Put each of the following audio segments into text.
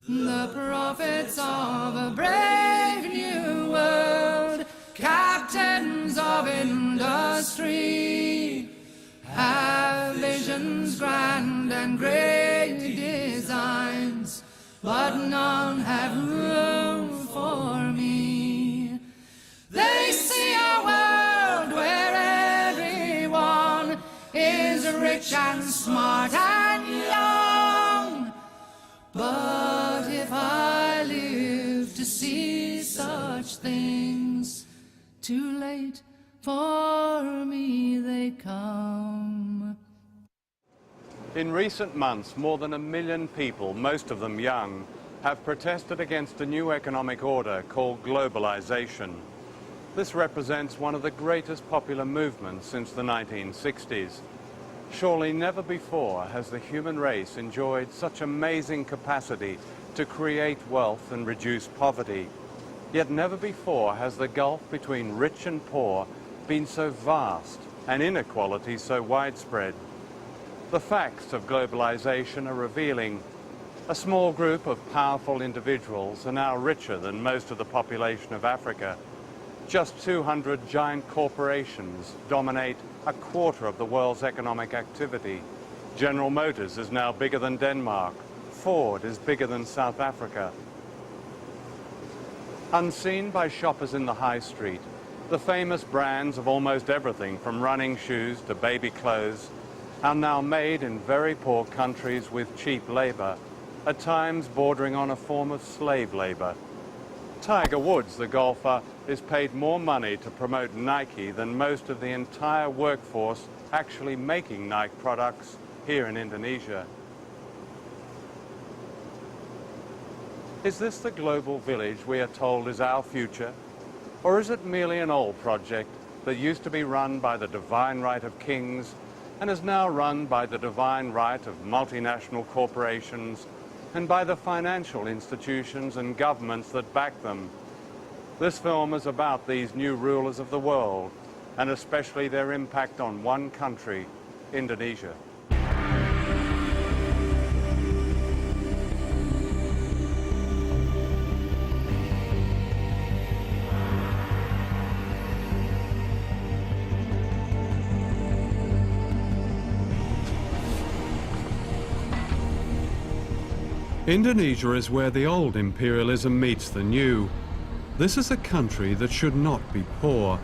The prophets of a brave new world, captains of industry, have visions grand and great designs, but none have room for me. They see a world where everyone is rich and smart and young, but if I live to see such things, too late for me they come. In recent months, more than 1 million people, most of them young, have protested against a new economic order called globalization. This represents one of the greatest popular movements since the 1960s. Surely never before has the human race enjoyed such amazing capacity to create wealth and reduce poverty. Yet never before has the gulf between rich and poor been so vast and inequality so widespread. The facts of globalization are revealing. A small group of powerful individuals are now richer than most of the population of Africa. Just 200 giant corporations dominate a quarter of the world's economic activity. General Motors is now bigger than Denmark. Ford is bigger than South Africa. Unseen by shoppers in the high street, the famous brands of almost everything from running shoes to baby clothes are now made in very poor countries with cheap labor, at times bordering on a form of slave labor. Tiger Woods, the golfer, is paid more money to promote Nike than most of the entire workforce actually making Nike products here in Indonesia. Is this the global village we are told is our future? Or is it merely an old project that used to be run by the divine right of kings and is now run by the divine right of multinational corporations and by the financial institutions and governments that back them? This film is about these new rulers of the world, and especially their impact on one country, Indonesia. Indonesia is where the old imperialism meets the new. This is a country that should not be poor.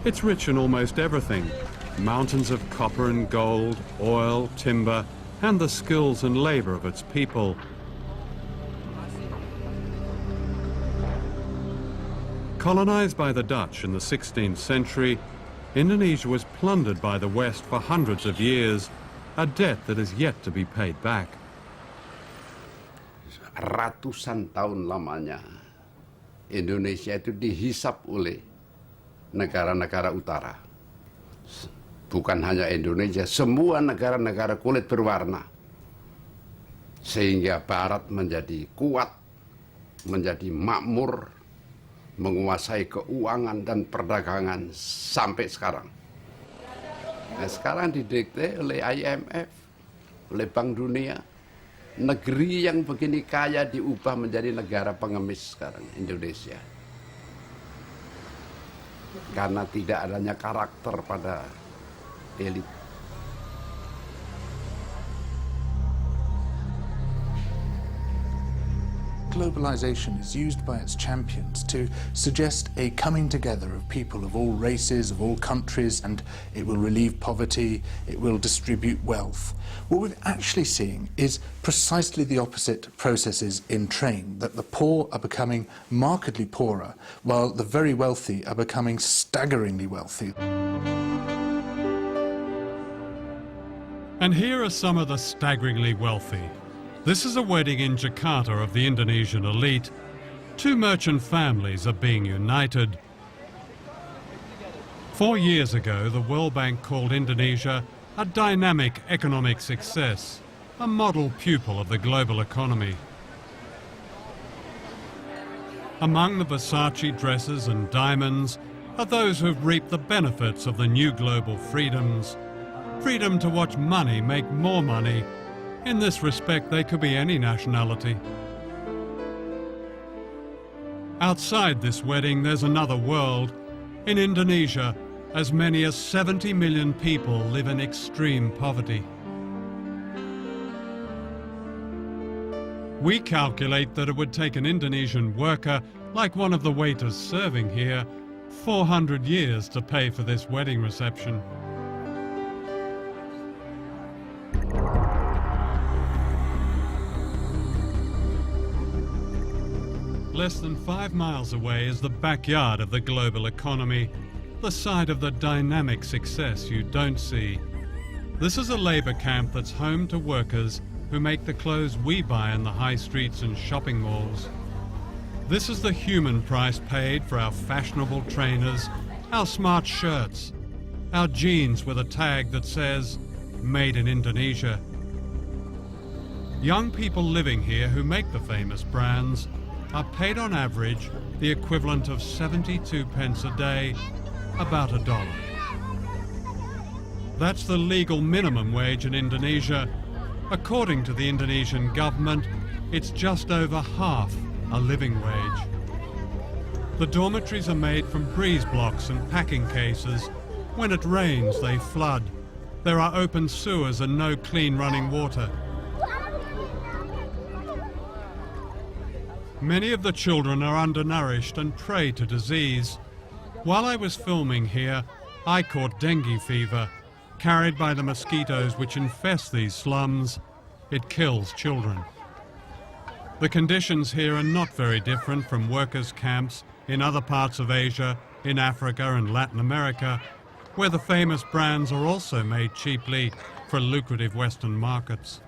It's rich in almost everything. Mountains of copper and gold, oil, timber, and the skills and labor of its people. Colonized by the Dutch in the 16th century, Indonesia was plundered by the West for hundreds of years, a debt that is yet to be paid back. Ratusan tahun lamanya Indonesia itu dihisap oleh negara-negara utara. Bukan hanya Indonesia, semua negara-negara kulit berwarna. Sehingga Barat menjadi kuat, menjadi makmur, menguasai keuangan dan perdagangan sampai sekarang. Nah, sekarang didikte oleh IMF, oleh Bank Dunia. Negeri yang begini kaya diubah menjadi negara pengemis sekarang, Indonesia. Karena tidak adanya karakter pada elit. Globalization is used by its champions to suggest a coming together of people of all races, of all countries, and it will relieve poverty, it will distribute wealth. What we're actually seeing is precisely the opposite processes in train, that the poor are becoming markedly poorer, while the very wealthy are becoming staggeringly wealthy. And here are some of the staggeringly wealthy. This is a wedding in Jakarta of the Indonesian elite. Two merchant families are being united. 4 years ago, the World Bank called Indonesia a dynamic economic success, a model pupil of the global economy. Among the Versace dresses and diamonds are those who've reaped the benefits of the new global freedoms. Freedom to watch money make more money. In this respect, they could be any nationality. Outside this wedding, there's another world. In Indonesia, as many as 70 million people live in extreme poverty. We calculate that it would take an Indonesian worker, like one of the waiters serving here, 400 years to pay for this wedding reception. Less than 5 miles away is the backyard of the global economy, the site of the dynamic success you don't see. This is a labour camp that's home to workers who make the clothes we buy in the high streets and shopping malls. This is the human price paid for our fashionable trainers, our smart shirts, our jeans with a tag that says, "Made in Indonesia." Young people living here who make the famous brands are paid on average the equivalent of 72 pence a day, about $1. That's the legal minimum wage in Indonesia. According to the Indonesian government, it's just over half a living wage. The dormitories are made from breeze blocks and packing cases. When it rains, they flood. There are open sewers and no clean running water. Many of the children are undernourished and prey to disease. While I was filming here, I caught dengue fever, carried by the mosquitoes which infest these slums. It kills children. The conditions here are not very different from workers' camps in other parts of Asia, in Africa and Latin America, where the famous brands are also made cheaply for lucrative Western markets.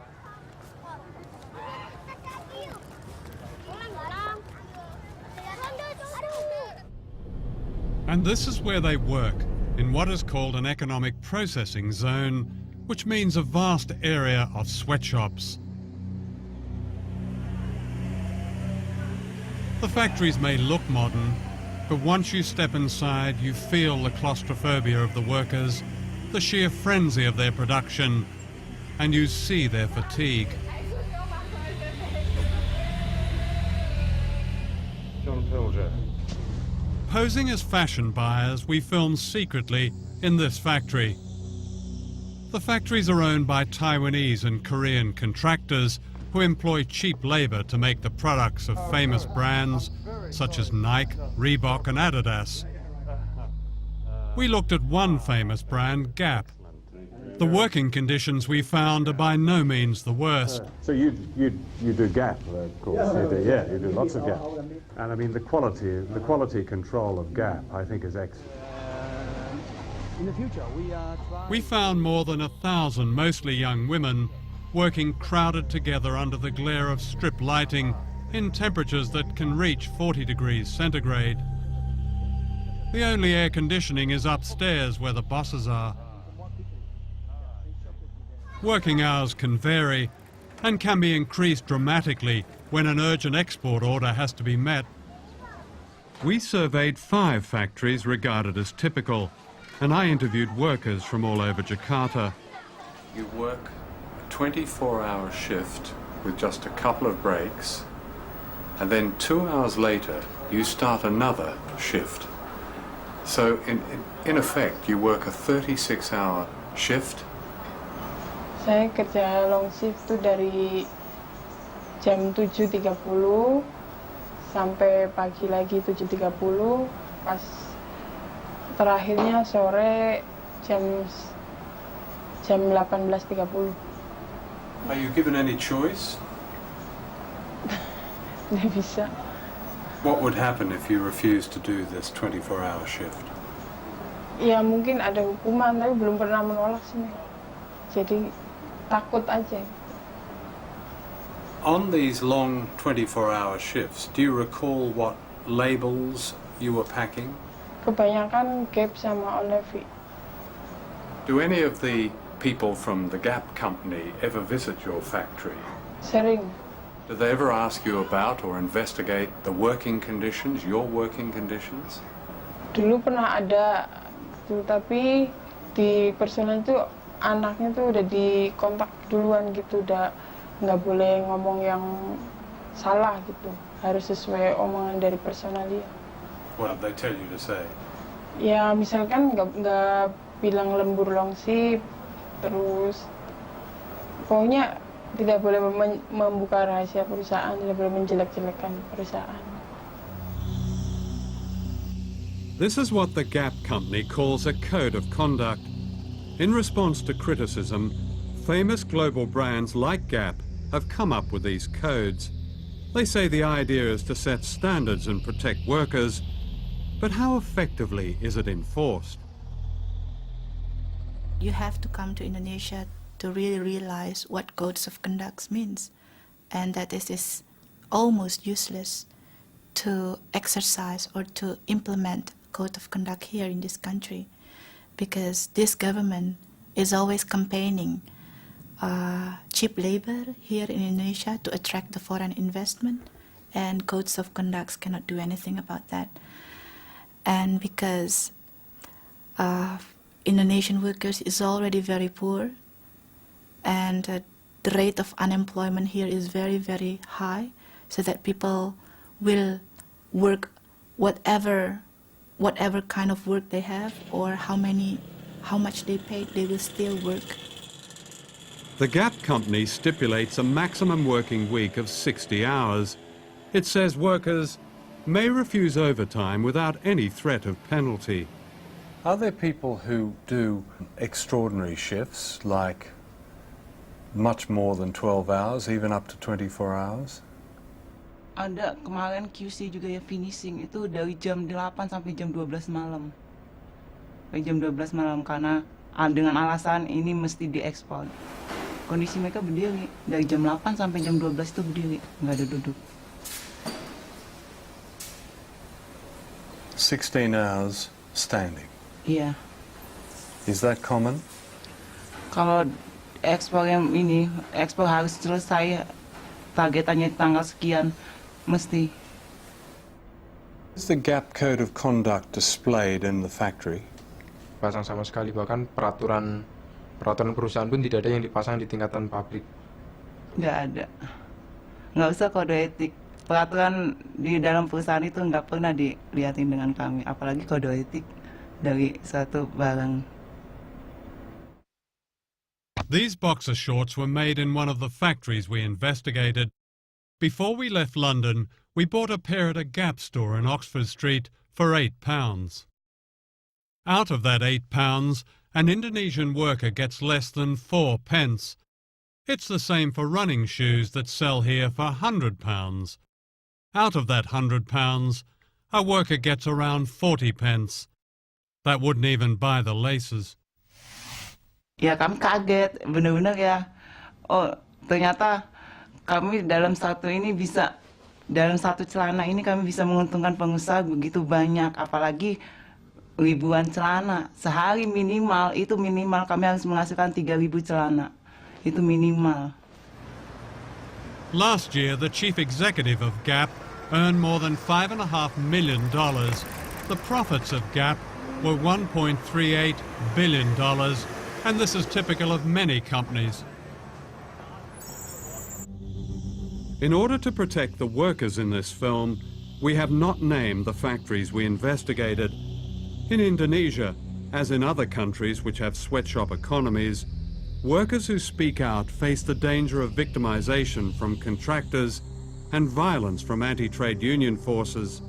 And this is where they work, in what is called an economic processing zone, which means a vast area of sweatshops. The factories may look modern, but once you step inside, you feel the claustrophobia of the workers, the sheer frenzy of their production, and you see their fatigue. John Pilger. Posing as fashion buyers, we film secretly in this factory. The factories are owned by Taiwanese and Korean contractors who employ cheap labor to make the products of famous brands such as Nike, Reebok and Adidas. We looked at one famous brand, Gap. The working conditions we found are by no means the worst. So you do Gap, of course. You do lots of Gap. And I mean the quality control of Gap, I think, is excellent. In the future, we are trying... We found more than 1,000 mostly young women working crowded together under the glare of strip lighting in temperatures that can reach 40 degrees centigrade. The only air conditioning is upstairs where the bosses are. Working hours can vary and can be increased dramatically when an urgent export order has to be met. We surveyed 5 factories regarded as typical, and I interviewed workers from all over Jakarta. You work a 24-hour shift with just a couple of breaks, and then 2 hours later you start another shift. So in effect you work a 36-hour shift. Saya kerja long shift tuh dari jam 7.30 sampai pagi lagi 7.30, pas terakhirnya sore jam 18.30. Are you given any choice? Nggak bisa. What would happen if you refused to do this 24-hour shift? Ya mungkin ada hukuman, tapi belum pernah menolak sih. Jadi takut aja. On these long 24-hour shifts, do you recall what labels you were packing? Kebanyakan Gap sama Olive. Do any of the people from the Gap company ever visit your factory? Sering. Do they ever ask you about or investigate the working conditions, your working conditions? Dulu pernah ada, tapi di personal itu anaknya tuh udah dikontak duluan gitu, udah nggak boleh ngomong yang salah gitu. Harus sesuai omongan dari personalia. What did they tell you to say? Ya misalkan nggak bilang lembur longsip, terus pokoknya tidak boleh membuka rahasia perusahaan, tidak boleh menjelek-jelekan perusahaan. This is what the Gap company calls a code of conduct. In response to criticism, famous global brands like Gap have come up with these codes. They say the idea is to set standards and protect workers, but how effectively is it enforced? You have to come to Indonesia to really realize what codes of conduct means, and that it is almost useless to exercise or to implement code of conduct here in this country, because this government is always campaigning cheap labor here in Indonesia to attract the foreign investment, and codes of conduct cannot do anything about that. And because Indonesian workers is already very poor, and the rate of unemployment here is very, very high, so that people will work whatever kind of work they have, or how much they pay, they will still work. The Gap company stipulates a maximum working week of 60 hours. It says workers may refuse overtime without any threat of penalty. Are there people who do extraordinary shifts, like much more than 12 hours, even up to 24 hours? Ada, kemarin QC juga ya finishing itu dari jam 8 sampai jam 12 malam. Dari jam 12 malam karena dengan alasan ini mesti diekspor. Kondisi mereka berdiri, dari jam 8 sampai jam 12 itu berdiri, nggak ada duduk. 16 hours standing. Iya. Is that common? Kalau ekspor yang ini, ekspor harus selesai targetannya tanggal sekian, mesti. Is the Gap Code of Conduct displayed in the factory? Pasang sama sekali, bahkan peraturan perusahaan pun tidak ada yang dipasang di tingkatan pabrik. Nggak ada. Nggak usah kode etik. Peraturan di dalam perusahaan itu nggak pernah dilihatin dengan kami, apalagi kode etik dari suatu barang. These boxer shorts were made in one of the factories we investigated. Before we left London, we bought a pair at a Gap store in Oxford Street for £8. Out of that £8, an Indonesian worker gets less than 4 pence. It's the same for running shoes that sell here for £100. Out of that £100, a worker gets around 40 pence. That wouldn't even buy the laces. Ya kami kaget, benar-benar ya. Oh ternyata kami dalam satu celana ini kami bisa menguntungkan pengusaha begitu banyak, apalagi ribuan celana. Sehari minimal kami harus menghasilkan 3.000 celana. Itu minimal. Last year, the chief executive of Gap earned more than $5.5 million. The profits of Gap were $1.38 billion, and this is typical of many companies. In order to protect the workers in this film, we have not named the factories we investigated. In Indonesia, as in other countries which have sweatshop economies, workers who speak out face the danger of victimization from contractors and violence from anti-trade union forces.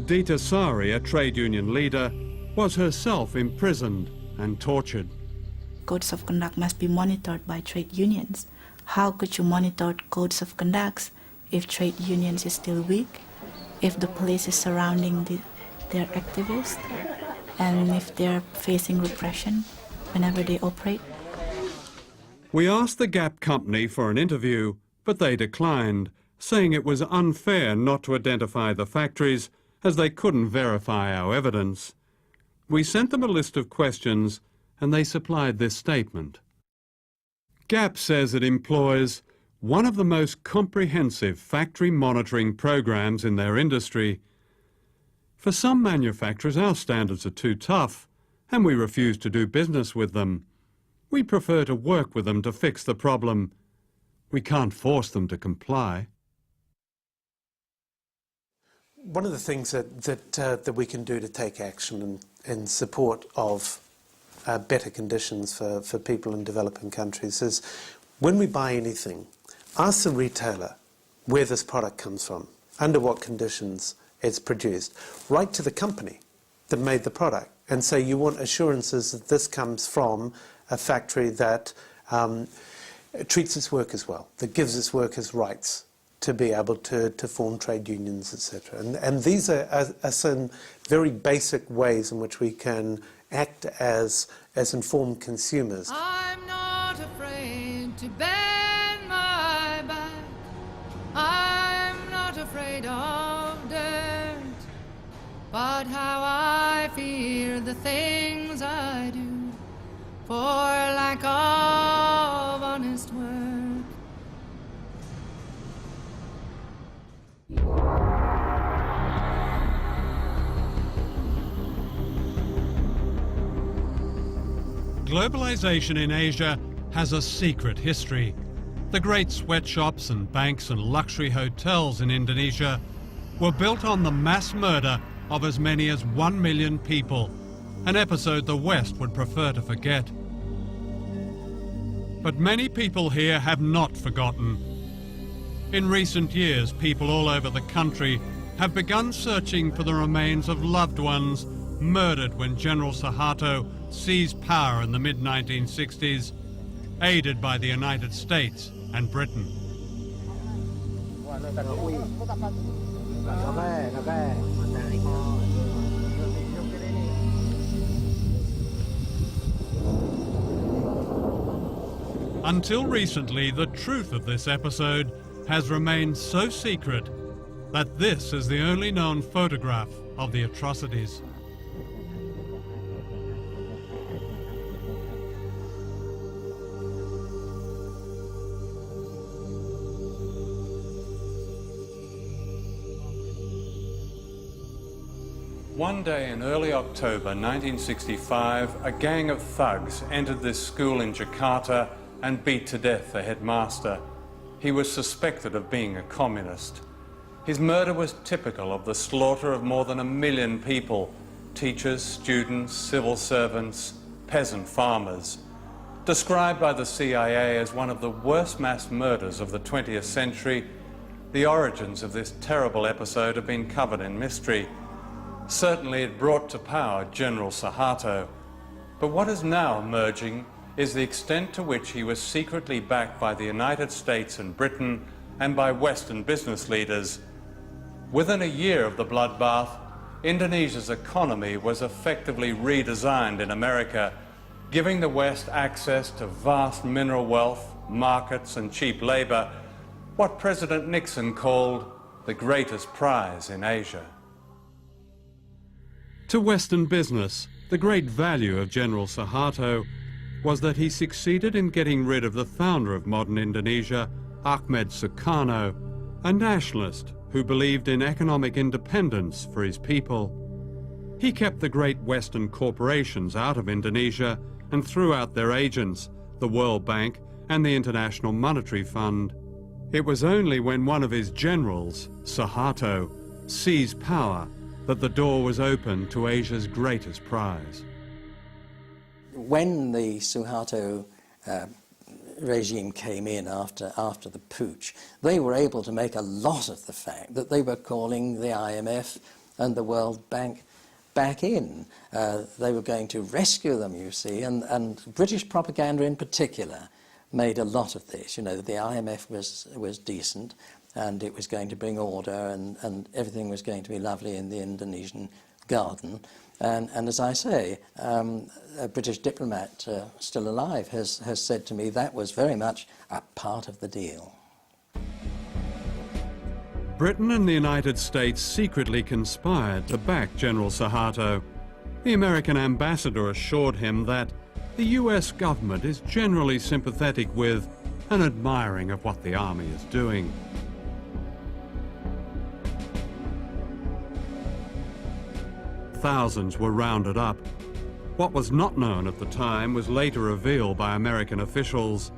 Dita Sari, a trade union leader, was herself imprisoned and tortured. Codes of conduct must be monitored by trade unions. How could you monitor codes of conduct if trade unions is still weak, if the police is surrounding their activists, and if they're facing repression whenever they operate? We asked the Gap company for an interview, but they declined, saying it was unfair not to identify the factories as they couldn't verify our evidence. We sent them a list of questions and they supplied this statement. Gap says it employs one of the most comprehensive factory monitoring programs in their industry. For some manufacturers, our standards are too tough and we refuse to do business with them. We prefer to work with them to fix the problem. We can't force them to comply. One of the things that we can do to take action in support of better conditions for people in developing countries is, when we buy anything, ask the retailer where this product comes from, under what conditions it's produced. Write to the company that made the product and say you want assurances that this comes from a factory that treats its workers well, that gives its workers rights to be able to form trade unions, etc. And these are some very basic ways in which we can act as informed consumers. I'm not afraid to bend my back. I'm not afraid of dirt. But how I fear the things I do for lack of honest work. Globalization in Asia has a secret history. The great sweatshops and banks and luxury hotels in Indonesia were built on the mass murder of as many as 1 million people, an episode the West would prefer to forget. But many people here have not forgotten. In recent years, people all over the country have begun searching for the remains of loved ones murdered when General Suharto seized power in the mid-1960s, aided by the United States and Britain. Until recently, the truth of this episode has remained so secret that this is the only known photograph of the atrocities. One day in early October 1965, a gang of thugs entered this school in Jakarta and beat to death the headmaster. He was suspected of being a communist. His murder was typical of the slaughter of more than 1 million people, teachers, students, civil servants, peasant farmers. Described by the CIA as one of the worst mass murders of the 20th century, the origins of this terrible episode have been covered in mystery. Certainly it brought to power General Suharto. But what is now emerging is the extent to which he was secretly backed by the United States and Britain and by Western business leaders. Within a year of the bloodbath, Indonesia's economy was effectively redesigned in America, giving the West access to vast mineral wealth, markets and cheap labor, what President Nixon called the greatest prize in Asia. To Western business, the great value of General Suharto was that he succeeded in getting rid of the founder of modern Indonesia, Ahmed Sukarno, a nationalist who believed in economic independence for his people. He kept the great Western corporations out of Indonesia and threw out their agents, the World Bank and the International Monetary Fund. It was only when one of his generals, Suharto, seized power that the door was open to Asia's greatest prize. When the Suharto regime came in after the putsch, they were able to make a lot of the fact that they were calling the IMF and the World Bank back in. They were going to rescue them, you see, and British propaganda in particular made a lot of this. You know, the IMF was decent, and it was going to bring order, and everything was going to be lovely in the Indonesian garden. And as I say, a British diplomat still alive has said to me that was very much a part of the deal. Britain and the United States secretly conspired to back General Suharto. The American ambassador assured him that the US government is generally sympathetic with and admiring of what the army is doing. Thousands were rounded up. What was not known at the time was later revealed by American officials.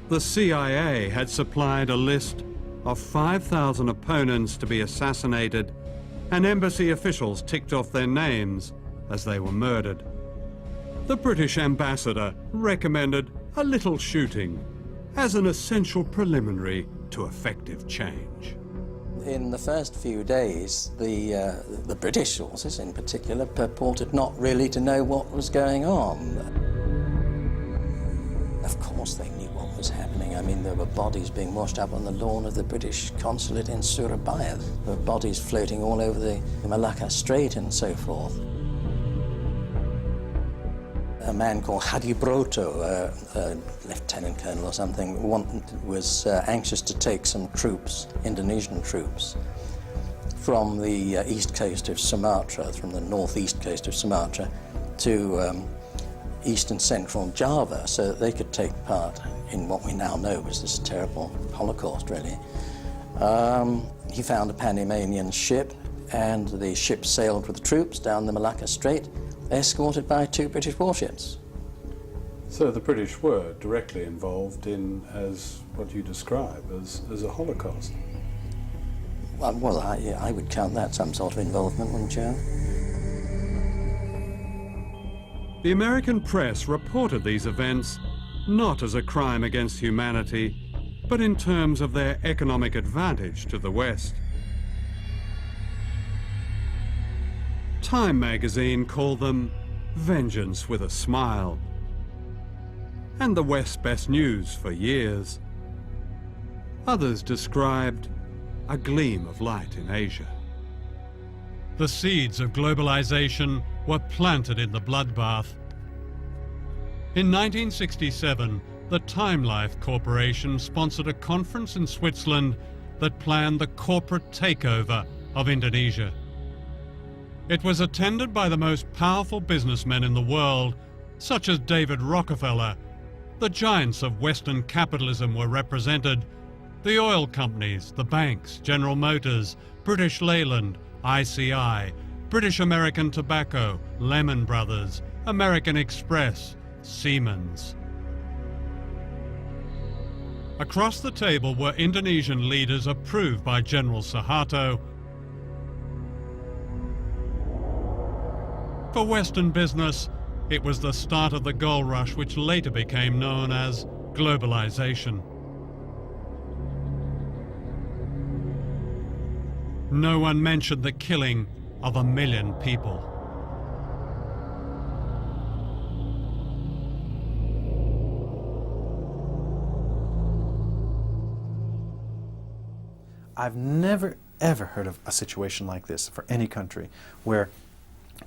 The CIA had supplied a list of 5,000 opponents to be assassinated and embassy officials ticked off their names as they were murdered. The British ambassador recommended a little shooting as an essential preliminary to effective change. In the first few days, the British sources in particular purported not really to know what was going on. Of course they knew what was happening. I mean, there were bodies being washed up on the lawn of the British consulate in Surabaya. There were bodies floating all over the Malacca Strait and so forth. A man called Hadibroto, a lieutenant colonel or something, was anxious to take some troops, Indonesian troops, from the east coast of Sumatra, from the northeast coast of Sumatra, to east and central Java, so that they could take part in what we now know was this terrible Holocaust, really. He found a Panamanian ship, and the ship sailed with the troops down the Malacca Strait, escorted by 2 British warships. So the British were directly involved in, as what you describe as a Holocaust? Well, I would count that some sort of involvement, wouldn't you? The American press reported these events not as a crime against humanity, but in terms of their economic advantage to the West. Time magazine called them vengeance with a smile, and the West's best news for years. Others described a gleam of light in Asia. The seeds of globalization were planted in the bloodbath. In 1967, the Time Life Corporation sponsored a conference in Switzerland that planned the corporate takeover of Indonesia. It was attended by the most powerful businessmen in the world, such as David Rockefeller. The giants of Western capitalism were represented: the oil companies, the banks, General Motors, British Leyland, ICI, British American Tobacco, Lehman Brothers, American Express, Siemens. Across the table were Indonesian leaders approved by General Suharto. For Western business, it was the start of the gold rush which later became known as globalization. No one mentioned the killing of 1 million people. I've never, ever heard of a situation like this for any country, where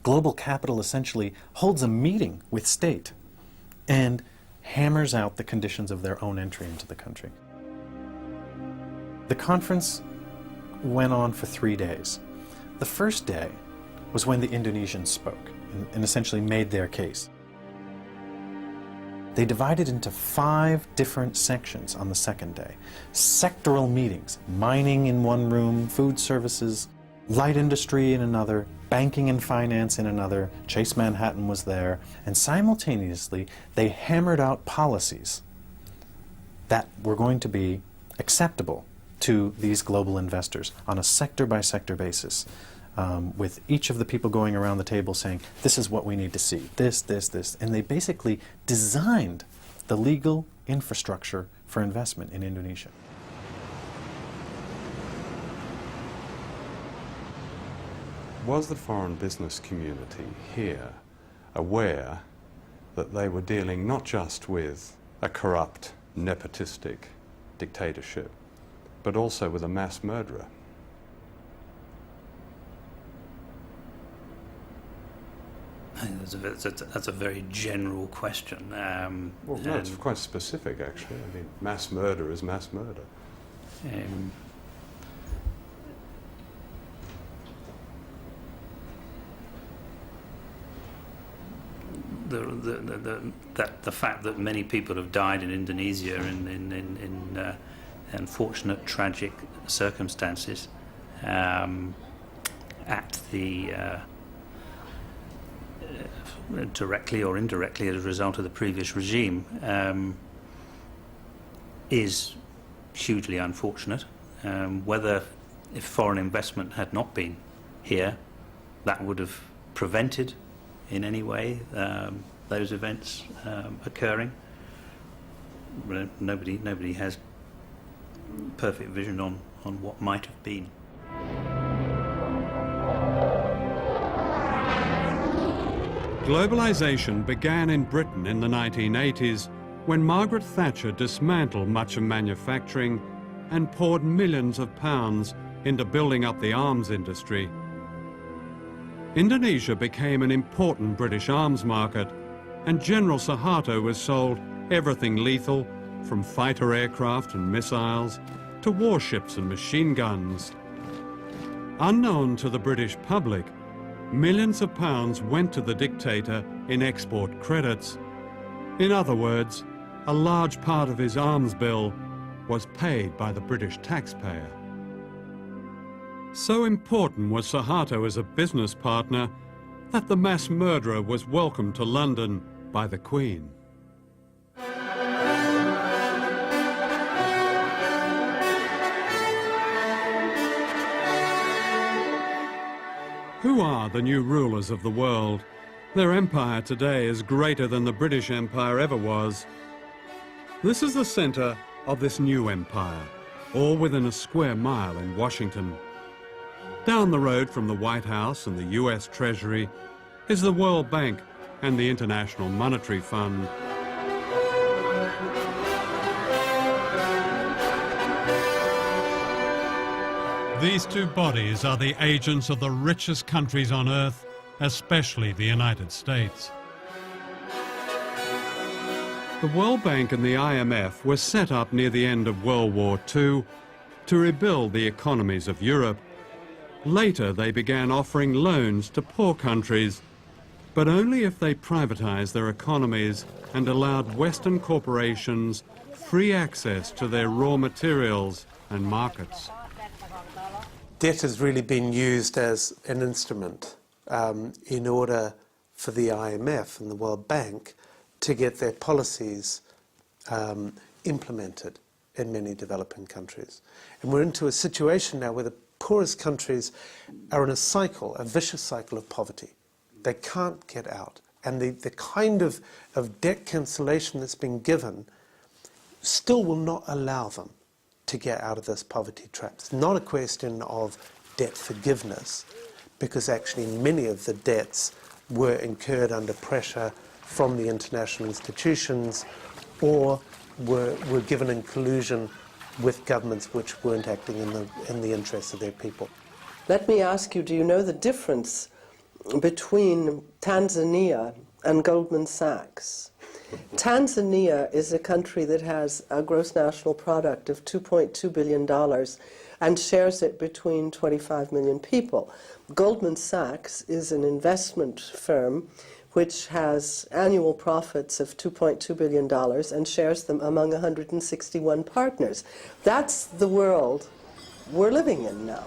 global capital essentially holds a meeting with state and hammers out the conditions of their own entry into the country. The conference went on for 3 days. The first day was when the Indonesians spoke and essentially made their case. They divided into 5 different sections on the second day. Sectoral meetings, mining in one room, food services, light industry in another, banking and finance in another, Chase Manhattan was there, and simultaneously they hammered out policies that were going to be acceptable to these global investors on a sector-by-sector basis, with each of the people going around the table saying, this is what we need to see, this, and they basically designed the legal infrastructure for investment in Indonesia. Was the foreign business community here aware that they were dealing not just with a corrupt, nepotistic dictatorship, but also with a mass murderer? That's a very general question. Well, no, it's quite specific, actually. I mean, mass murder is mass murder. The fact that many people have died in Indonesia in unfortunate, tragic circumstances at the directly or indirectly as a result of the previous regime is hugely unfortunate. Whether if foreign investment had not been here, that would have prevented in any way those events occurring. Nobody has perfect vision on what might have been. Globalisation began in Britain in the 1980s when Margaret Thatcher dismantled much of manufacturing and poured millions of pounds into building up the arms industry. Indonesia became an important British arms market, and General Suharto was sold everything lethal, from fighter aircraft and missiles to warships and machine guns. Unknown to the British public, millions of pounds went to the dictator in export credits. In other words, a large part of his arms bill was paid by the British taxpayer. So important was Suharto as a business partner that the mass murderer was welcomed to London by the Queen. Who are the new rulers of the world? Their empire today is greater than the British Empire ever was. This is the center of this new empire, all within a square mile in Washington. Down the road from the White House and the US Treasury is the World Bank and the International Monetary Fund. These two bodies are the agents of the richest countries on earth, especially the United States. The World Bank and the IMF were set up near the end of World War II to rebuild the economies of Europe. Later, they began offering loans to poor countries, but only if they privatized their economies and allowed Western corporations free access to their raw materials and markets. Debt has really been used as an instrument in order for the IMF and the World Bank to get their policies implemented in many developing countries. And we're into a situation now where the poorest countries are in a cycle, a vicious cycle of poverty. They can't get out. And the kind of debt cancellation that's been given still will not allow them to get out of this poverty trap. It's not a question of debt forgiveness, because actually many of the debts were incurred under pressure from the international institutions or were given in collusion with governments which weren't acting in the interests of their people. Let me ask you, do you know the difference between Tanzania and Goldman Sachs? Tanzania is a country that has a gross national product of $2.2 billion and shares it between 25 million people. Goldman Sachs is an investment firm which has annual profits of $2.2 billion and shares them among 161 partners. That's the world we're living in now.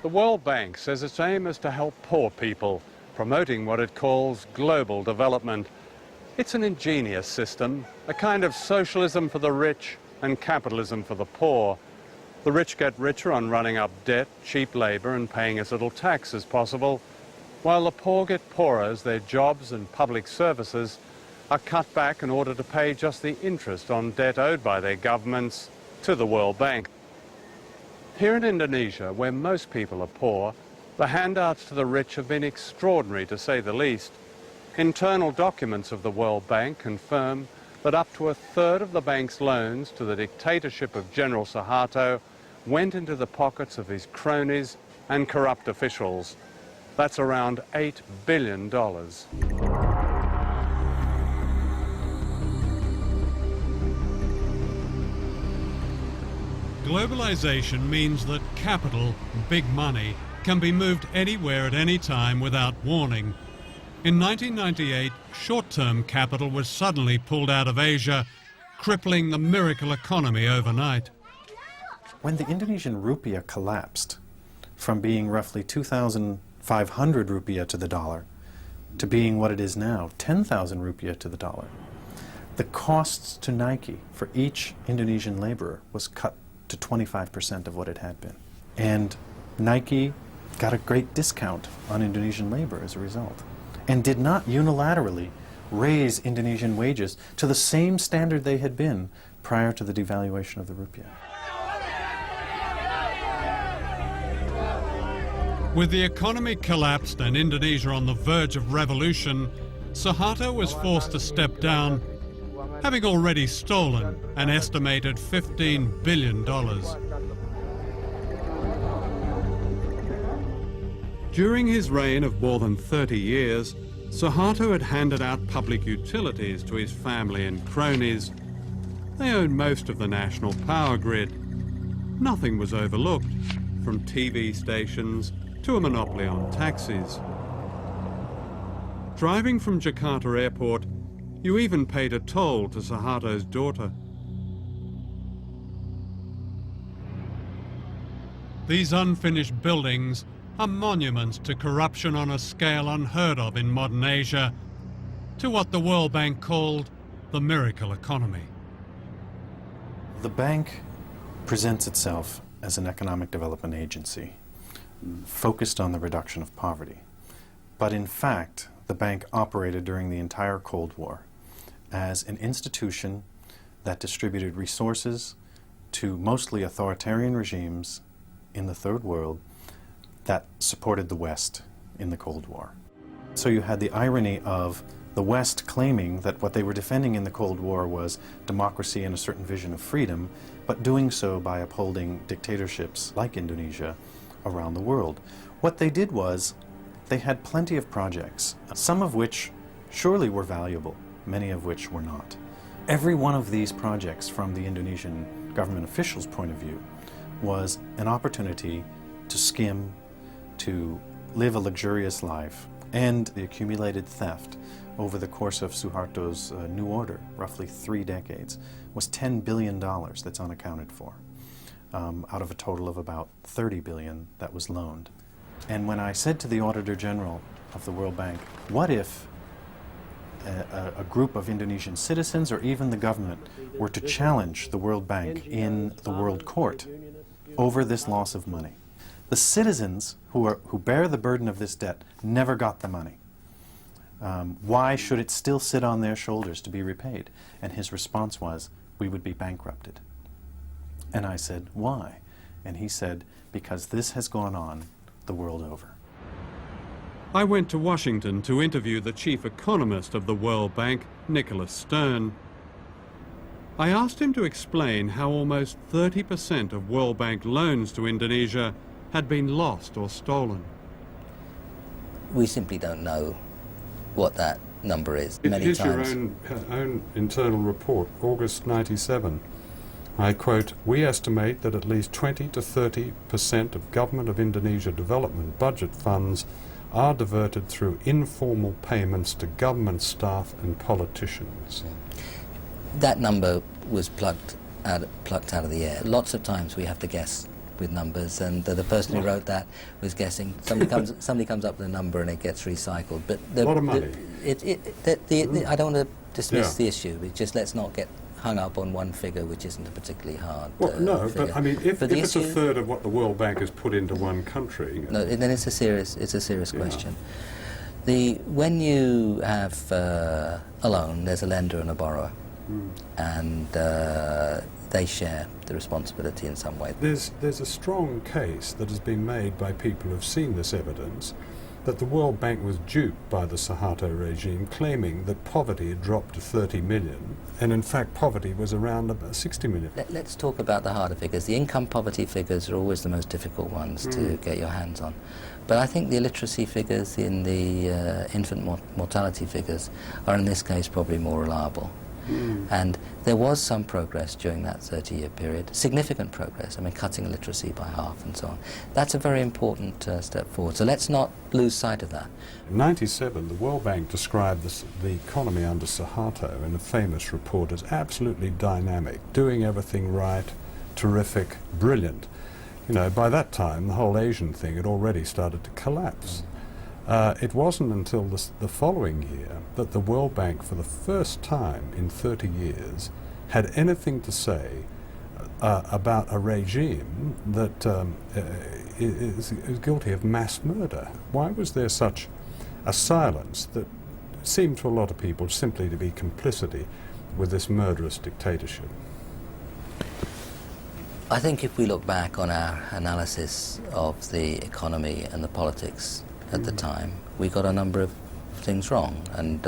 The World Bank says its aim is to help poor people, promoting what it calls global development. It's an ingenious system, a kind of socialism for the rich and capitalism for the poor. The rich get richer on running up debt, cheap labor, and paying as little tax as possible, while the poor get poorer as their jobs and public services are cut back in order to pay just the interest on debt owed by their governments to the World Bank. Here in Indonesia, where most people are poor, the handouts to the rich have been extraordinary, to say the least. Internal documents of the World Bank confirm that up to a third of the bank's loans to the dictatorship of General Suharto went into the pockets of his cronies and corrupt officials. That's around $8 billion. Globalization means that capital, big money, can be moved anywhere at any time without warning. In 1998, short-term capital was suddenly pulled out of Asia, crippling the miracle economy overnight. When the Indonesian rupiah collapsed from being roughly 2,500 rupiah to the dollar to being what it is now, 10,000 rupiah to the dollar, The costs to Nike for each Indonesian laborer was cut to 25% of what it had been. And Nike got a great discount on Indonesian labor as a result, and did not unilaterally raise Indonesian wages to the same standard they had been prior to the devaluation of the rupiah. With the economy collapsed and Indonesia on the verge of revolution, Suharto was forced to step down, having already stolen an estimated $15 billion. During his reign of more than 30 years, Suharto had handed out public utilities to his family and cronies. They owned most of the national power grid. Nothing was overlooked, from TV stations to a monopoly on taxis. Driving from Jakarta Airport, you even paid a toll to Suharto's daughter. These unfinished buildings are monuments to corruption on a scale unheard of in modern Asia, to what the World Bank called the miracle economy. The bank presents itself as an economic development agency focused on the reduction of poverty. But in fact, the bank operated during the entire Cold War as an institution that distributed resources to mostly authoritarian regimes in the Third World that supported the West in the Cold War. So you had the irony of the West claiming that what they were defending in the Cold War was democracy and a certain vision of freedom, but doing so by upholding dictatorships like Indonesia around the world. What they did was they had plenty of projects, some of which surely were valuable, many of which were not. Every one of these projects, from the Indonesian government officials' point of view, was an opportunity to skim, to live a luxurious life, and the accumulated theft over the course of Suharto's new order, roughly 3 decades, was $10 billion that's unaccounted for, out of a total of about $30 billion that was loaned. And when I said to the Auditor General of the World Bank, what if a group of Indonesian citizens or even the government were to challenge the World Bank in the World Court over this loss of money? The citizens who bear the burden of this debt never got the money. Why should it still sit on their shoulders to be repaid? And his response was, we would be bankrupted. And I said, why? And he said, because this has gone on the world over. I went to Washington to interview the chief economist of the World Bank, Nicholas Stern. I asked him to explain how almost 30% of World Bank loans to Indonesia had been lost or stolen. We simply don't know what that number is. Here's your own internal report, August 97. I quote, we estimate that at least 20 to 30% of Government of Indonesia development budget funds are diverted through informal payments to government staff and politicians. That number was plucked out of the air. Lots of times we have to guess with numbers, and the person who wrote that was guessing. Somebody comes up with a number and it gets recycled. But a lot of money. I don't want to dismiss the issue. Just let's not get hung up on one figure, which isn't a particularly hard no, figure. but I mean, if it's a third of what the World Bank has put into one country... No, then it's a serious question. When you have a loan, there's a lender and a borrower, and they share the responsibility in some way. There's a strong case that has been made by people who've seen this evidence that the World Bank was duped by the Suharto regime, claiming that poverty had dropped to 30 million, and in fact poverty was around about 60 million. Let's talk about the harder figures. The income poverty figures are always the most difficult ones to get your hands on. But I think the illiteracy figures in the infant mortality figures are in this case probably more reliable. And there was some progress during that 30-year period, significant progress, I mean cutting illiteracy by half and so on. That's a very important step forward, so let's not lose sight of that. In 97, the World Bank described the economy under Suharto in a famous report as absolutely dynamic, doing everything right, terrific, brilliant. You know, by that time the whole Asian thing had already started to collapse. It wasn't until the following year that the World Bank, for the first time in 30 years, had anything to say about a regime that is guilty of mass murder. Why was there such a silence that seemed to a lot of people simply to be complicity with this murderous dictatorship? I think if we look back on our analysis of the economy and the politics at the time, we got a number of things wrong, and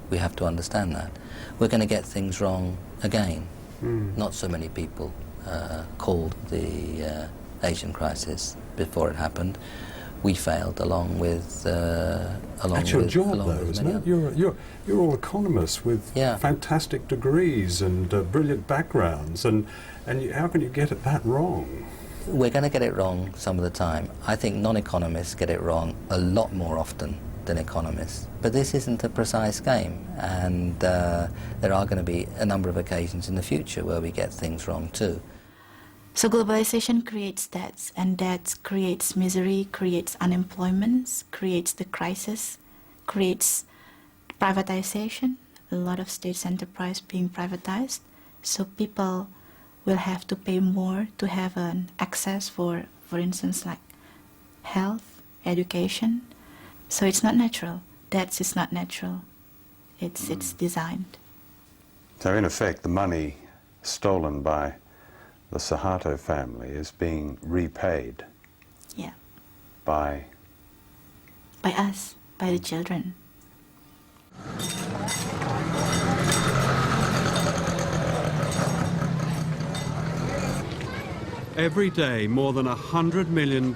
we have to understand that. We're going to get things wrong again. Not so many people called the Asian crisis before it happened. We failed along with That's your job, though, isn't it? You're all economists with fantastic degrees and brilliant backgrounds, and how can you get it that wrong? We're going to get it wrong some of the time. I think non-economists get it wrong a lot more often than economists. But this isn't a precise game, and there are going to be a number of occasions in the future where we get things wrong too. So globalization creates debts, and debts creates misery, creates unemployment, creates the crisis, creates privatization, a lot of state enterprise being privatized. So people will have to pay more to have an access for instance, like health, education. So it's not natural. Debts is not natural. It's designed. So in effect, the money stolen by the Suharto family is being repaid. Yeah. By us, by the children. Every day, more than $100 million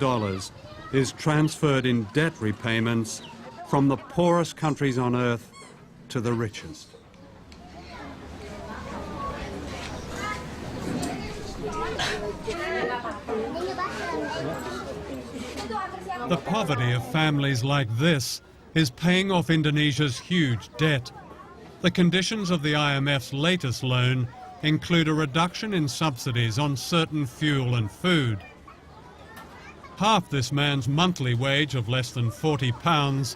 is transferred in debt repayments from the poorest countries on earth to the richest. The poverty of families like this is paying off Indonesia's huge debt. The conditions of the IMF's latest loan include a reduction in subsidies on certain fuel and food. Half this man's monthly wage of less than £40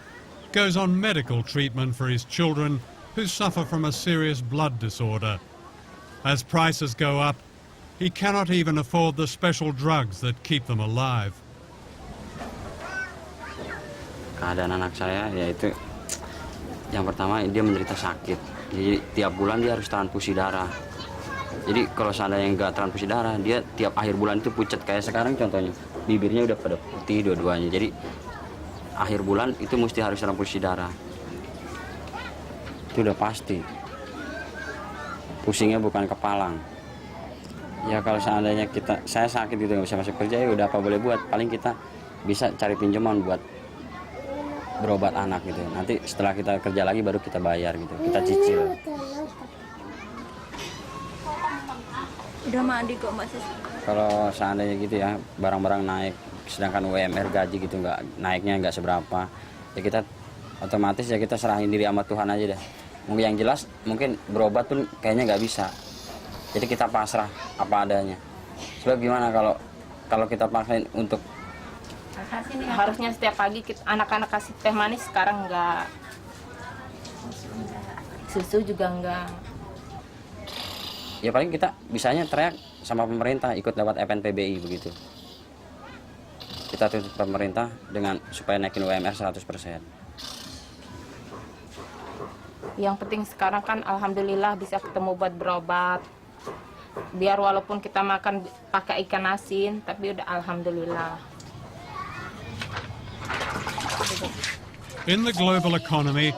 goes on medical treatment for his children who suffer from a serious blood disorder. As prices go up, he cannot even afford the special drugs that keep them alive. Keadaan anak saya yaitu yang pertama dia menderita sakit. Jadi tiap bulan dia harus transfusi darah. Jadi kalau seandainya nggak transfusi darah, dia tiap akhir bulan itu pucat kayak sekarang contohnya. Bibirnya udah pada putih dua-duanya. Jadi akhir bulan itu mesti harus transfusi darah. Itu udah pasti. Pusingnya bukan kepalang. Ya kalau seandainya saya sakit gitu nggak bisa masuk kerja, ya udah apa boleh buat. Paling kita bisa cari pinjaman buat berobat anak gitu. Nanti setelah kita kerja lagi baru kita bayar gitu. Kita cicil. Udah mandi kok Mbak Sis. Kalau seandainya gitu ya, barang-barang naik, sedangkan UMR gaji gitu naiknya nggak seberapa, ya kita otomatis ya kita serahin diri sama Tuhan aja deh. Mungkin yang jelas mungkin berobat pun kayaknya nggak bisa. Jadi kita pasrah apa adanya. Sebab gimana kalau kita paksain untuk harusnya setiap pagi anak-anak kasih teh manis, sekarang enggak. Susu juga enggak. Ya paling kita bisanya teriak sama pemerintah, ikut lewat FNPBI begitu. Kita tuntut pemerintah dengan supaya naikin UMR 100%. Yang penting sekarang kan alhamdulillah bisa ketemu buat berobat. Biar walaupun kita makan pakai ikan asin, tapi udah alhamdulillah. In the global economy,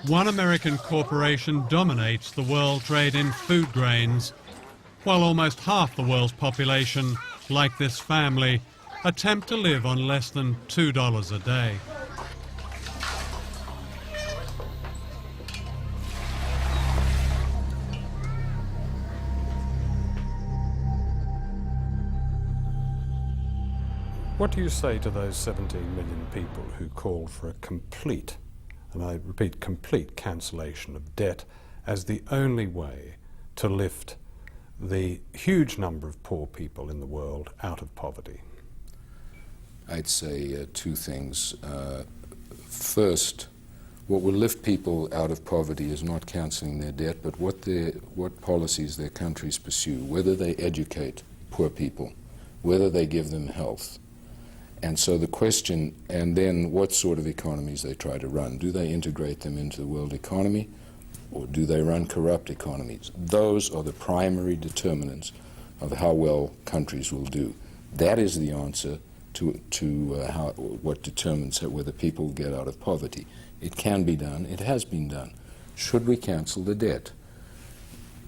one American corporation dominates the world trade in food grains, while almost half the world's population, like this family, attempt to live on less than $2 a day. What do you say to those 17 million people who called for a complete, and I repeat, complete cancellation of debt as the only way to lift the huge number of poor people in the world out of poverty? I'd say two things. first, what will lift people out of poverty is not cancelling their debt, but what policies their countries pursue, whether they educate poor people, whether they give them health. And so the question, and then what sort of economies they try to run. Do they integrate them into the world economy, or do they run corrupt economies? Those are the primary determinants of how well countries will do. That is the answer to what determines whether people get out of poverty. It can be done. It has been done. Should we cancel the debt?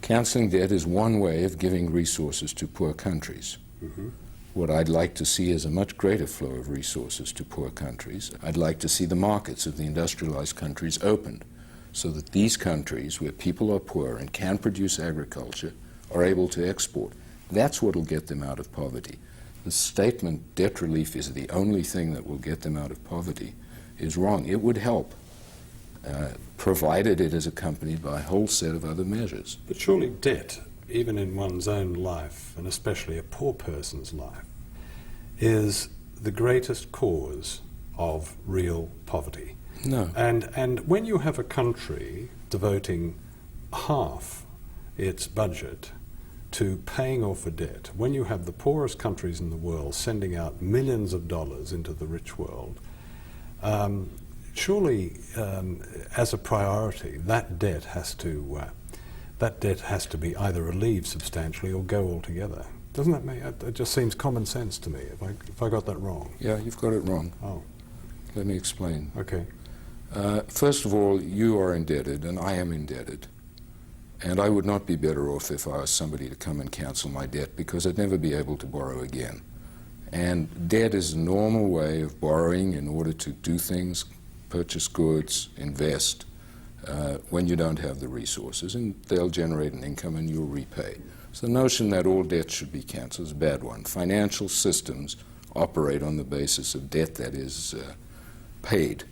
Cancelling debt is one way of giving resources to poor countries. Mm-hmm. What I'd like to see is a much greater flow of resources to poor countries. I'd like to see the markets of the industrialized countries opened so that these countries where people are poor and can produce agriculture are able to export. That's what will get them out of poverty. The statement debt relief is the only thing that will get them out of poverty is wrong. It would help, provided it is accompanied by a whole set of other measures. But surely debt, even in one's own life, and especially a poor person's life, is the greatest cause of real poverty. No. And when you have a country devoting half its budget to paying off a debt, when you have the poorest countries in the world sending out millions of dollars into the rich world, surely as a priority, that debt has to be either relieved substantially or go altogether. Doesn't that make it just seems common sense to me? If I got that wrong? Yeah, you've got it wrong. Oh, let me explain. Okay. First of all, you are indebted, and I am indebted. And I would not be better off if I asked somebody to come and cancel my debt, because I'd never be able to borrow again. And debt is a normal way of borrowing in order to do things, purchase goods, invest, when you don't have the resources, and they'll generate an income and you'll repay. So the notion that all debt should be cancelled is a bad one. Financial systems operate on the basis of debt that is paid.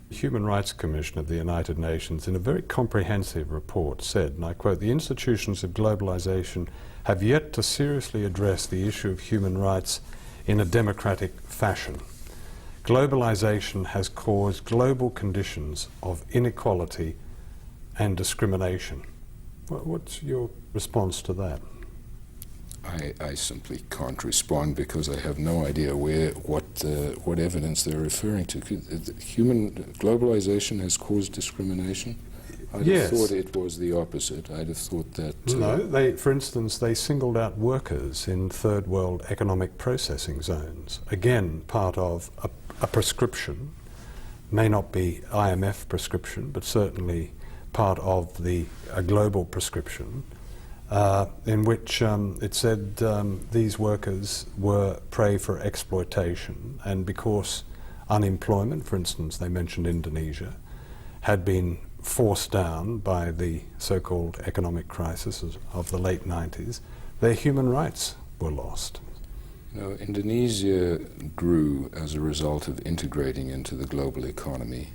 The Human Rights Commission of the United Nations, in a very comprehensive report, said, and I quote, "The institutions of globalization have yet to seriously address the issue of human rights in a democratic fashion. Globalization has caused global conditions of inequality and discrimination." What's your response to that? I simply can't respond because I have no idea what evidence they're referring to. Globalization has caused discrimination? I'd have thought it was the opposite. I'd have thought that... No, for instance, they singled out workers in third world economic processing zones. Again, part of a prescription, may not be IMF prescription, but certainly part of a global prescription, in which it said these workers were prey for exploitation, and because unemployment, for instance, they mentioned Indonesia, had been forced down by the so-called economic crisis of the late 90s, their human rights were lost. You know, Indonesia grew as a result of integrating into the global economy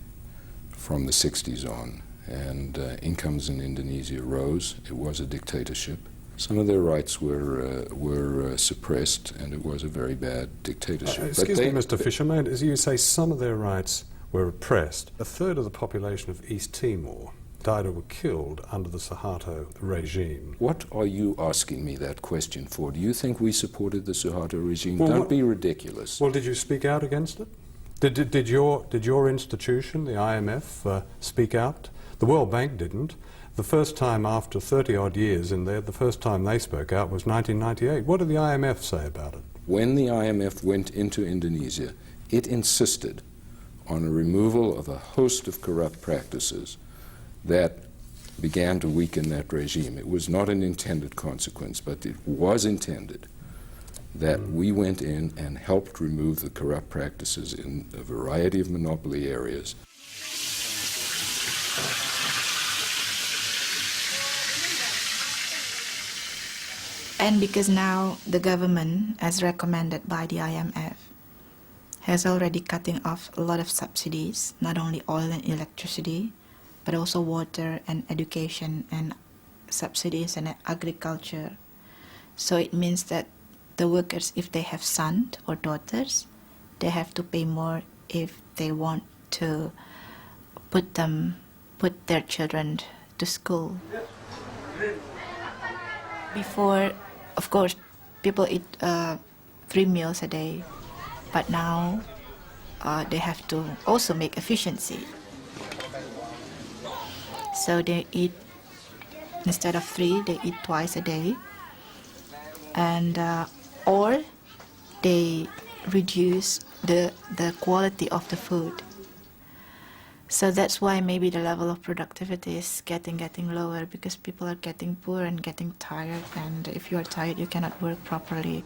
from the 60s on, and incomes in Indonesia rose. It was a dictatorship. Some of their rights were suppressed, and it was a very bad dictatorship. Excuse me, Mr. Fisher, as you say, some of their rights were oppressed. A third of the population of East Timor died or were killed under the Suharto regime. What are you asking me that question for? Do you think we supported the Suharto regime? Don't be ridiculous. Well, did you speak out against it? Did your institution, the IMF, speak out? The World Bank didn't. The first time after 30-odd years in there, the first time they spoke out was 1998. What did the IMF say about it? When the IMF went into Indonesia, it insisted on a removal of a host of corrupt practices that began to weaken that regime. It was not an intended consequence, but it was intended that we went in and helped remove the corrupt practices in a variety of monopoly areas. And because now the government, as recommended by the IMF, has already cutting off a lot of subsidies, not only oil and electricity, but also water and education and subsidies and agriculture. So it means that the workers, if they have sons or daughters, they have to pay more if they want to put their children to school. Before, of course, people eat 3 meals a day, but now they have to also make efficiency. So they eat, instead of 3, they eat twice a day, and or they reduce the quality of the food. So that's why maybe the level of productivity is getting lower, because people are getting poor and getting tired, and if you are tired, you cannot work properly.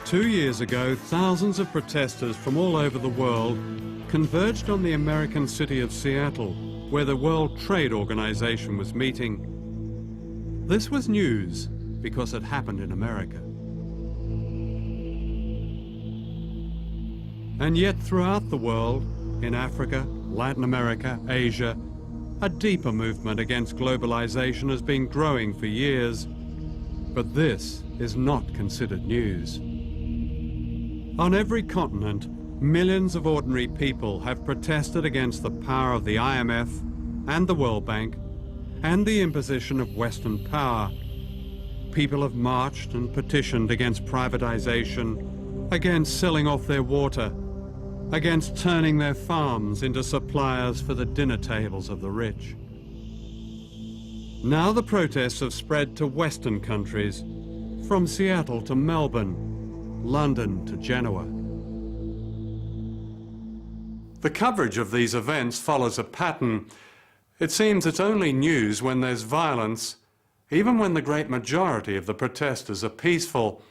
Two years ago, thousands of protesters from all over the world converged on the American city of Seattle, where the World Trade Organization was meeting. This was news because it happened in America. And yet throughout the world, in Africa, Latin America, Asia, a deeper movement against globalization has been growing for years, but this is not considered news. On every continent, millions of ordinary people have protested against the power of the IMF and the World Bank and the imposition of Western power. People have marched and petitioned against privatization, against selling off their water, against turning their farms into suppliers for the dinner tables of the rich. Now the protests have spread to Western countries, from Seattle to Melbourne, London to Genoa. The coverage of these events follows a pattern. It seems it's only news when there's violence, even when the great majority of the protesters are peaceful.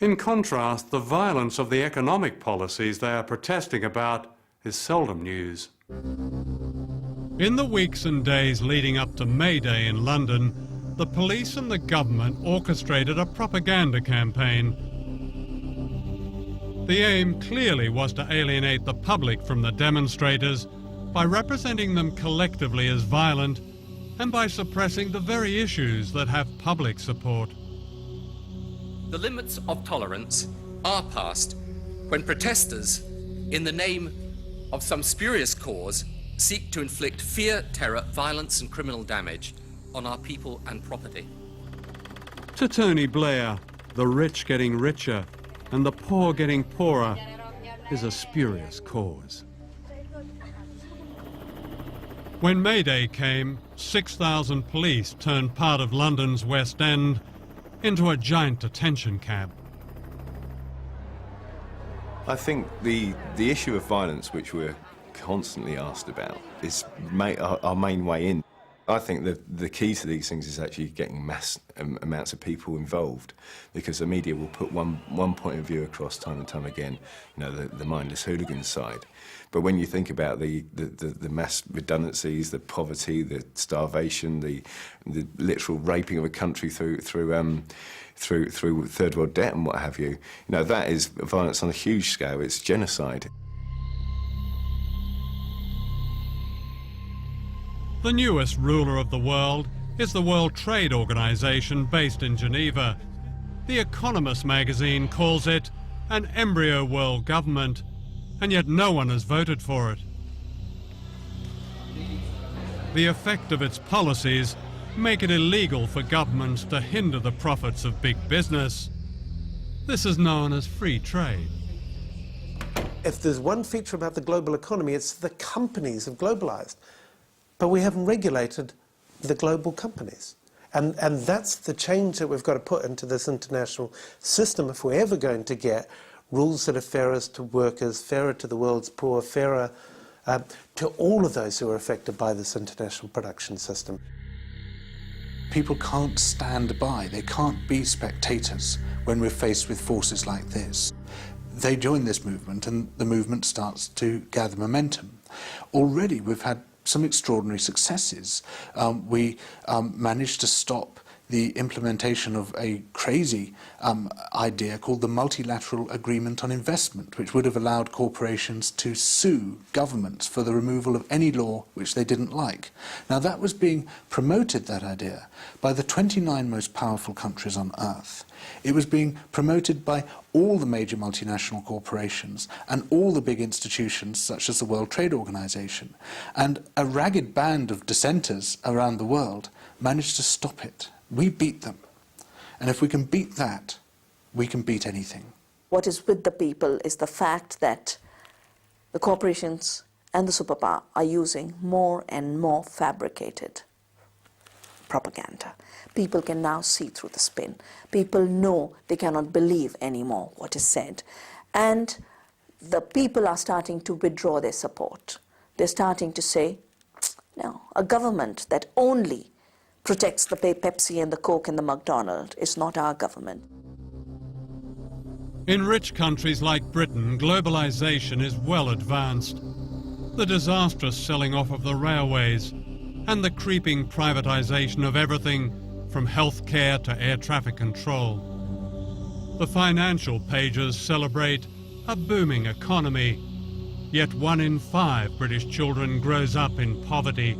In contrast, the violence of the economic policies they are protesting about is seldom news. In the weeks and days leading up to May Day in London, the police and the government orchestrated a propaganda campaign. The aim clearly was to alienate the public from the demonstrators by representing them collectively as violent and by suppressing the very issues that have public support. The limits of tolerance are passed when protesters, in the name of some spurious cause, seek to inflict fear, terror, violence and criminal damage on our people and property. To Tony Blair, the rich getting richer and the poor getting poorer is a spurious cause. When May Day came, 6,000 police turned part of London's West End into a giant detention camp. I think the issue of violence, which we're constantly asked about, is our main way in. I think the key to these things is actually getting mass amounts of people involved, because the media will put one point of view across time and time again, you know, the mindless hooligan side. But when you think about the mass redundancies, the poverty, the starvation, the literal raping of a country through third world debt and what have you, that is violence on a huge scale. It's genocide. The newest ruler of the world is the World Trade Organization based in Geneva. The Economist magazine calls it an embryo world government, and yet no one has voted for it. The effect of its policies make it illegal for governments to hinder the profits of big business. This is known as free trade. If there's one feature about the global economy, it's the companies have globalized. But we haven't regulated the global companies. And that's the change that we've got to put into this international system if we're ever going to get rules that are fairer to workers, fairer to the world's poor, fairer to all of those who are affected by this international production system. People can't stand by, they can't be spectators when we're faced with forces like this. they join this movement and the movement starts to gather momentum. Already we've had some extraordinary successes. We managed to stop the implementation of a crazy idea called the Multilateral Agreement on Investment, which would have allowed corporations to sue governments for the removal of any law which they didn't like. Now that was being promoted, that idea, by the 29 most powerful countries on earth. It was being promoted by all the major multinational corporations and all the big institutions such as the World Trade Organization. And a ragged band of dissenters around the world managed to stop it. We beat them. And if we can beat that, we can beat anything. What is with the people is the fact that the corporations and the superpower are using more and more fabricated propaganda. People can now see through the spin. People know they cannot believe anymore what is said. And the people are starting to withdraw their support. They're starting to say, no, a government that only protects the Pepsi and the Coke and the McDonald's is not our government. In rich countries like Britain, globalization is well advanced. The disastrous selling off of the railways and the creeping privatization of everything from healthcare to air traffic control. The financial pages celebrate a booming economy, yet 1 in 5 British children grows up in poverty.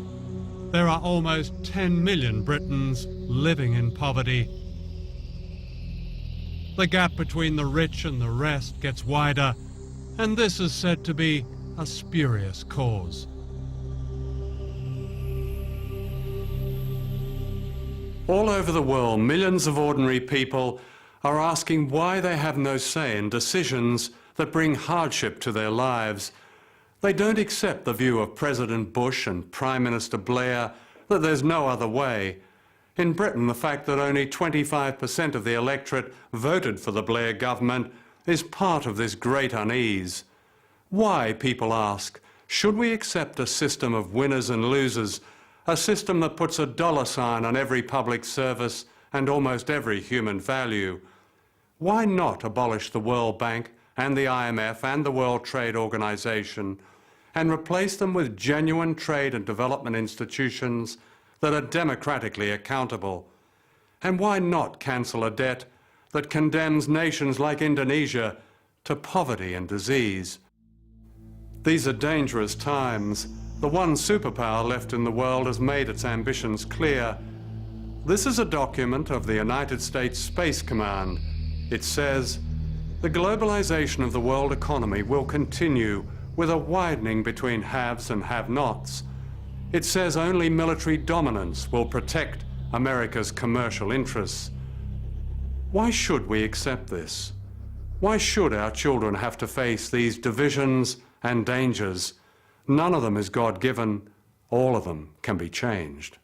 There are almost 10 million Britons living in poverty. The gap between the rich and the rest gets wider, and this is said to be a spurious cause. All over the world, millions of ordinary people are asking why they have no say in decisions that bring hardship to their lives. They don't accept the view of President Bush and Prime Minister Blair that there's no other way. In Britain, the fact that only 25% of the electorate voted for the Blair government is part of this great unease. Why, people ask, should we accept a system of winners and losers, a system that puts a dollar sign on every public service and almost every human value? Why not abolish the World Bank and the IMF and the World Trade Organization and replace them with genuine trade and development institutions that are democratically accountable? And why not cancel a debt that condemns nations like Indonesia to poverty and disease? These are dangerous times. The one superpower left in the world has made its ambitions clear. This is a document of the United States Space Command. It says, the globalization of the world economy will continue with a widening between haves and have-nots. It says only military dominance will protect America's commercial interests. Why should we accept this? Why should our children have to face these divisions and dangers? None of them is God-given. All of them can be changed.